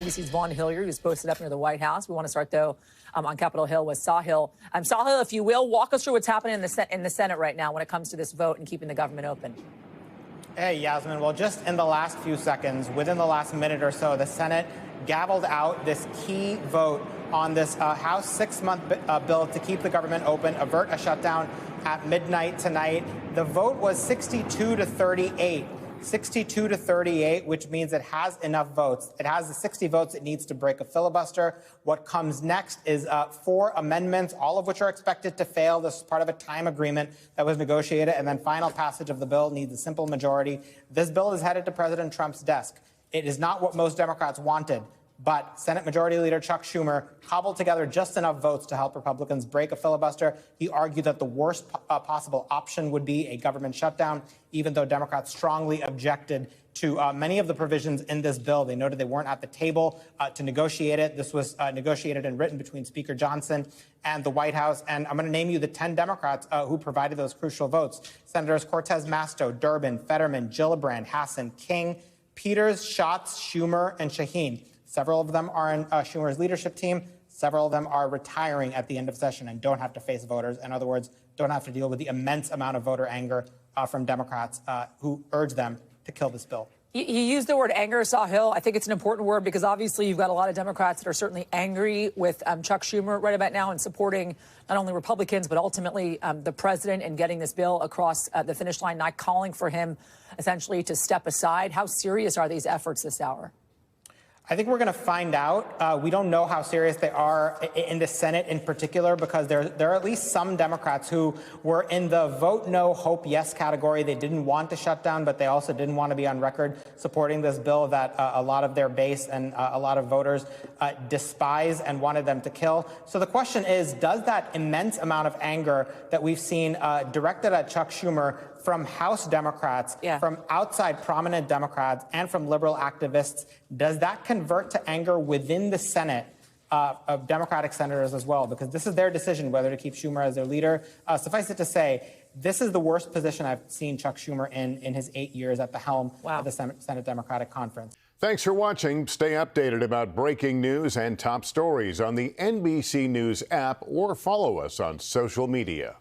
NBC's Vaughn Hilliard, who's posted up near the White House. We want to start, though, on Capitol Hill with Sahil. Sahil, if you will, walk us through what's happening in the Senate right now when it comes to this vote and keeping the government open. Hey, Yasmin. Well, just in the last few seconds, within the last minute or so, the Senate gavelled out this key vote on this House six-month bill to keep the government open, avert a shutdown at midnight tonight. The vote was 62 to 38. 62 to 38, which means it has enough votes. It has the 60 votes it needs to break a filibuster. What comes next is 4 amendments, all of which are expected to fail. This is part of a time agreement that was negotiated, and then final passage of the bill needs a simple majority. This bill is headed to President Trump's desk. It is not what most Democrats wanted, but Senate Majority Leader Chuck Schumer cobbled together just enough votes to help Republicans break a filibuster. He argued that the worst possible option would be a government shutdown, even though Democrats strongly objected to many of the provisions in this bill. They noted they weren't at the table to negotiate it. This was negotiated and written between Speaker Johnson and the White House. And I'm going to name you the 10 Democrats who provided those crucial votes. Senators Cortez Masto, Durbin, Fetterman, Gillibrand, Hassan, King, Peters, Schatz, Schumer, and Shaheen. Several of them are in Schumer's leadership team. Several of them are retiring at the end of session and don't have to face voters. In other words, don't have to deal with the immense amount of voter anger from Democrats who urge them to kill this bill. You used the word anger, Sahil. I think it's an important word because obviously you've got a lot of Democrats that are certainly angry with Chuck Schumer right about now and supporting not only Republicans, but ultimately the president and getting this bill across the finish line, not calling for him essentially to step aside. How serious are these efforts this hour? I think we're going to find out. We don't know how serious they are in the Senate in particular, because there are at least some Democrats who were in the vote no, hope yes category. They didn't want to shut down, but they also didn't want to be on record supporting this bill that a lot of their base and a lot of voters despise and wanted them to kill. So the question is, does that immense amount of anger that we've seen directed at Chuck Schumer from House Democrats, from outside prominent Democrats, and from liberal activists, does that convert to anger within the Senate of Democratic senators as well? Because this is their decision whether to keep Schumer as their leader. Suffice it to say, this is the worst position I've seen Chuck Schumer in his 8 years at the helm of the Senate Democratic Conference. Thanks for watching. Stay updated about breaking news and top stories on the NBC News app or follow us on social media.